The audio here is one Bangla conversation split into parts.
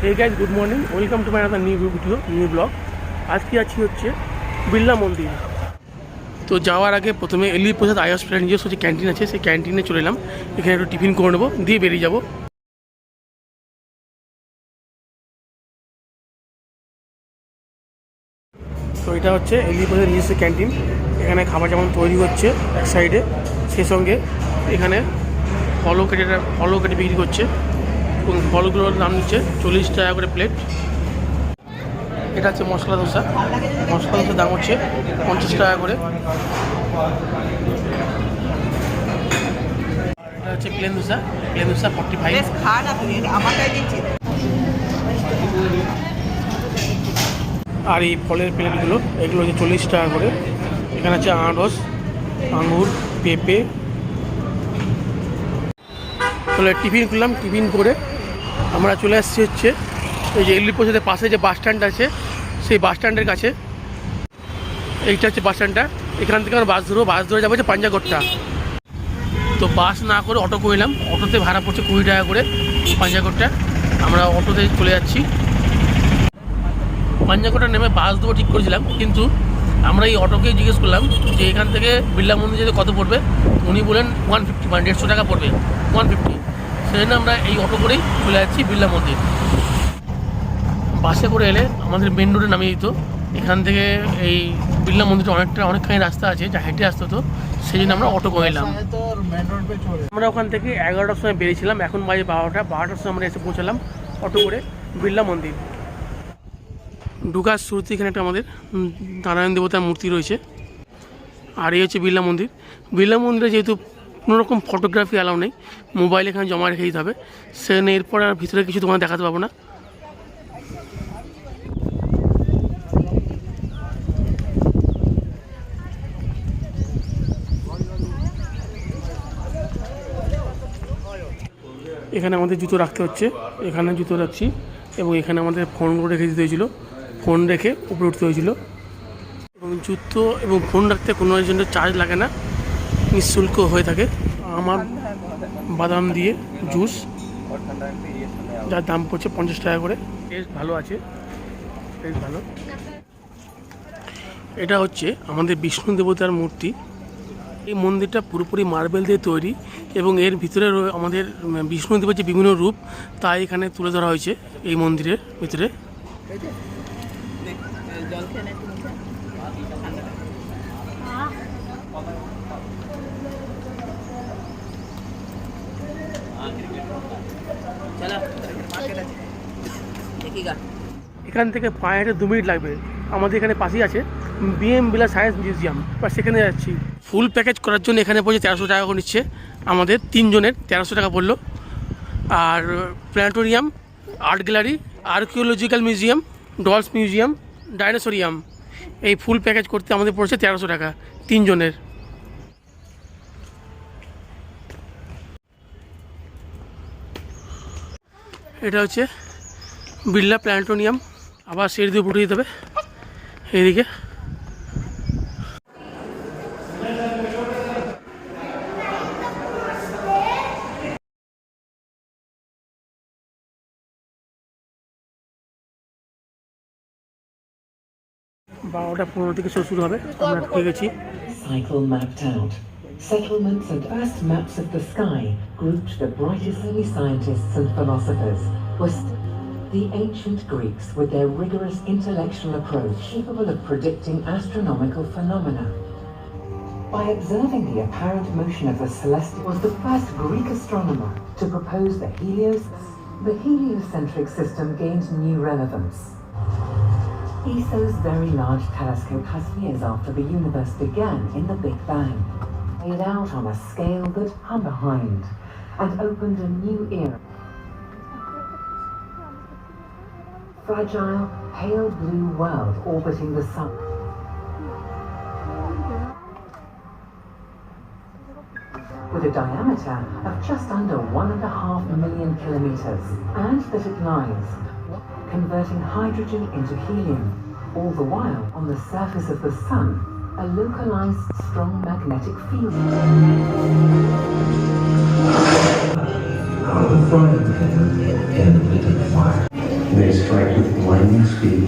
Hey guys good morning welcome to my another new video new vlog. आज की आছি হচ্ছে বিড়লা মন্দির। তো যাওয়ার আগে প্রথমে এলি প্রসাদ আই হসপিটাল নিজস্ব যে ক্যান্টিন আছে সেই ক্যান্টিনে চলে এলাম। এখানে একটু টিফিন করে নেবো, দিয়ে বেরিয়ে যাব। তো এটা হচ্ছে এলি প্রসাদের নিজস্ব ক্যান্টিন। এখানে খাবার যেমন তৈরি হচ্ছে এক সাইডে, সেই সঙ্গে এখানে ফলও কেটে বিক্রি করছে এবং ফলগুলোর দাম নিচ্ছে 40 টাকা করে প্লেট। এটা হচ্ছে মশলা ধোসা। মশলা ধোসার দাম হচ্ছে 50 টাকা করে। এটা হচ্ছে প্লেন ধোসা 45। আর এই ফলের প্লেটগুলো এগুলো হচ্ছে 40 টাকা করে। এখানে আছে আনারস, আঙুর, পেঁপে। তাহলে টিফিন করলাম, টিফিন করে আমরা চলে আসছি হচ্ছে এই যে এলি প্রসাদের পাশে যে বাস স্ট্যান্ড আছে সেই বাস স্ট্যান্ডের কাছে। এইটা হচ্ছে বাস স্ট্যান্ডটা। এখান থেকে আমরা বাস ধরে যাবো হচ্ছে পাঞ্জাগড়টা। তো বাস না করে অটো করলাম। অটোতে ভাড়া পড়ছে 20 টাকা করে পাঞ্জাগড়টা। আমরা অটোতে চলে যাচ্ছি। পাঞ্জাগড়টা নেমে বাস দেবো ঠিক করেছিলাম, কিন্তু আমরা এই অটোকে জিজ্ঞেস করলাম যে এখান থেকে বিড়লা মন্দির যেতে কত পড়বে। উনি বলেন 150 মানে 150 টাকা পড়বে 150। সেজন্য আমরা এই অটো করেই চলে যাচ্ছি বিড়লা মন্দির। বাসে করে এলে আমাদের মেন রোডে নামিয়ে দিত। এখান থেকে এই বিড়লা মন্দিরটা অনেকখানি রাস্তা আছে, যা হেঁটে আসতে হতো, সেই জন্য আমরা অটো করে এলাম। আমরা ওখান থেকে 11টার সময় বেরিয়েছিলাম, এখন বাজে 12টার সময় আমরা এসে পৌঁছালাম অটো করে বিড়লা মন্দির। ঢুকার শুরুতে এখানে একটা আমাদের নারায়ণ দেবতার মূর্তি রয়েছে। আর এই হচ্ছে বিড়লা মন্দির। বিড়লা মন্দিরে যেহেতু কোনোরকম ফটোগ্রাফি অ্যালাউ নেই, মোবাইল এখানে জমা রেখে দিতে হবে, সেখানে এরপর আর ভিতরে কিছু তোমার দেখাতে পাবো না। এখানে আমাদের জুতো রাখতে হচ্ছে, এখানে জুতো রাখছি এবং এখানে আমাদের ফোনগুলো রেখে দিতে হয়েছিল। ফোন রেখে উপরে উঠতে হয়েছিল। এবং জুতো এবং ফোন রাখতে কোনো জন্য চার্জ লাগে না, নিঃশুল্ক হয়ে থাকে। আমার বাদাম দিয়ে জুস, যার দাম পড়ছে 50 টাকা করে। টেস্ট ভালো আছে, টেস্ট ভালো। এটা হচ্ছে আমাদের বিষ্ণু দেবতার মূর্তি। এই মন্দিরটা পুরোপুরি মার্বেল দিয়ে তৈরি এবং এর ভিতরে আমাদের বিষ্ণু দেবের যে বিভিন্ন রূপ তা এখানে তুলে ধরা হয়েছে এই মন্দিরের ভিতরে। এখান থেকে পায়ে হেঁটে 2 মিনিট লাগবে। আমাদের এখানে পাশেই আছে বিড়লা সায়েন্স মিউজিয়াম, বা সেখানে যাচ্ছি। ফুল প্যাকেজ করার জন্য এখানে পড়ছে 1300 টাকা করে নিচ্ছে। আমাদের 3 জনের 1300 টাকা পড়লো। আর planetarium, art gallery, archaeological museum, dolls museum, dinosaurium, এই ফুল প্যাকেজ করতে আমাদের পড়ছে 1300 টাকা 3 জনের। এটা হচ্ছে বিড়লা প্ল্যানেটোরিয়াম। আবার সিঁড়ি দিয়ে উঠে যেতে হবে এইদিকে। বারোটা 15 থেকে শুরু হবে। আমরা ঢুকে গেছি। Cycle mapped out. Settlements and first maps of the sky grouped the brightest early scientists and philosophers was the ancient Greeks with their rigorous intellectual approach capable of predicting astronomical phenomena. By observing the apparent motion of the celestial was the first Greek astronomer to propose the heliocentric system gained new relevance. ESO's very large telescope has years after the universe began in the Big Bang, laid out on a scale that hung behind and opened a new era. Fragile, pale blue world orbiting the sun. With a diameter of just under 1.5 million kilometers, and that it lies, converting hydrogen into helium, all the while on the surface of the sun, a localized strong magnetic field. they strike with blinding speed.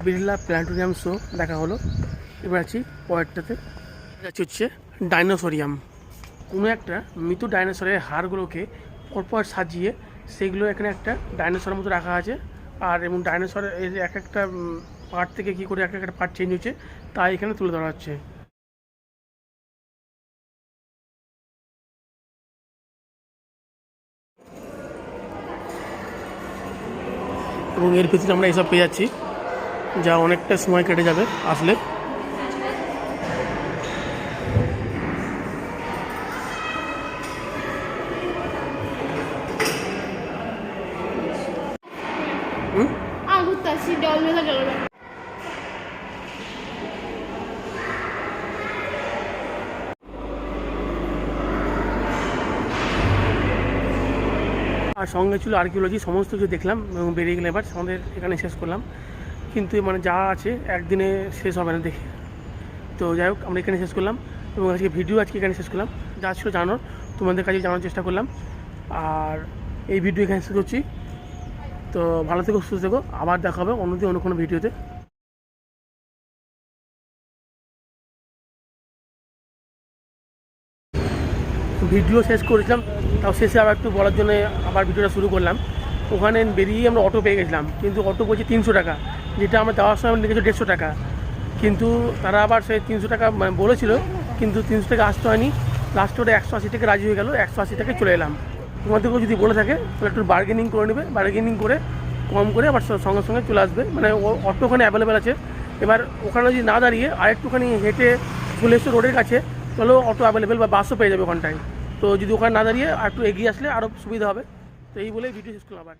Birla planetarium show দেখা হলো। এবার আছি পরেরটাতে, যাচ্ছে হচ্ছে ডাইনোসরিয়াম। কোনো একটা মৃত ডাইনোসরের হাড়গুলোকে পরপর সাজিয়ে সেগুলো এখানে একটা ডাইনোসরের মতো রাখা আছে। আর এবং ডাইনোসরের এর এক একটা পার্ট থেকে কী করে এক একটা পার্ট চেঞ্জ হচ্ছে তাই এখানে তুলে ধরা হচ্ছে। এবং এর ভিতরে আমরা এসব পেয়ে যাচ্ছি, যা অনেকটা সময় কেটে যাবে আসলে। আর সঙ্গে ছিল আর্কিওলজি, সমস্ত কিছু দেখলাম এবং বেরিয়ে গেলে এবার আমাদের এখানে শেষ করলাম। কিন্তু মানে যা আছে একদিনে শেষ হবে না দেখে। তো যাই হোক, আমরা এখানে শেষ করলাম এবং আজকে ভিডিও এখানে শেষ করলাম। যা ছিল জানার তোমাদের কাছে জানার চেষ্টা করলাম। আর এই ভিডিও এখানে শেষ করছি। তো ভালো থেকো, সুস্থ থেকো, আবার দেখা হবে অন্য কোনো ভিডিওতে। ভিডিও শেষ করেছিলাম, তাও শেষে আবার একটু বলার জন্য আবার ভিডিওটা শুরু করলাম। ওখানে বেরিয়ে আমরা অটো পেয়ে গেছিলাম, কিন্তু অটো বলছে 300 টাকা, যেটা আমরা যাওয়ার সময় আমরা লিখেছি 150 টাকা। কিন্তু তারা আবার সেই 300 টাকা মানে বলেছিল, কিন্তু 300 টাকা আসতে হয়নি। লাস্টে ওটা 180 টাকা রাজি হয়ে গেল, 180 টাকায় চলে এলাম। তোমাদেরকেও যদি বলে থাকে তাহলে একটু বার্গেনিং করে নেবে, বার্গেনিং করে কম করে আবার সঙ্গে সঙ্গে চলে আসবে। মানে অটো ওখানে অ্যাভেলেবেল আছে। এবার ওখানে যদি না দাঁড়িয়ে আরেকটুখানি হেঁটে চলে এসে রোডের কাছে, তাহলেও অটো অ্যাভেলেবেল বা বাসও পেয়ে যাবে ওখানটায়। তো যদি ওখানে না দাঁড়িয়ে আর একটু এগিয়ে আসলে আরও সুবিধা হবে। তো এই বলেই ভিডিও শেষ করলাম আবার।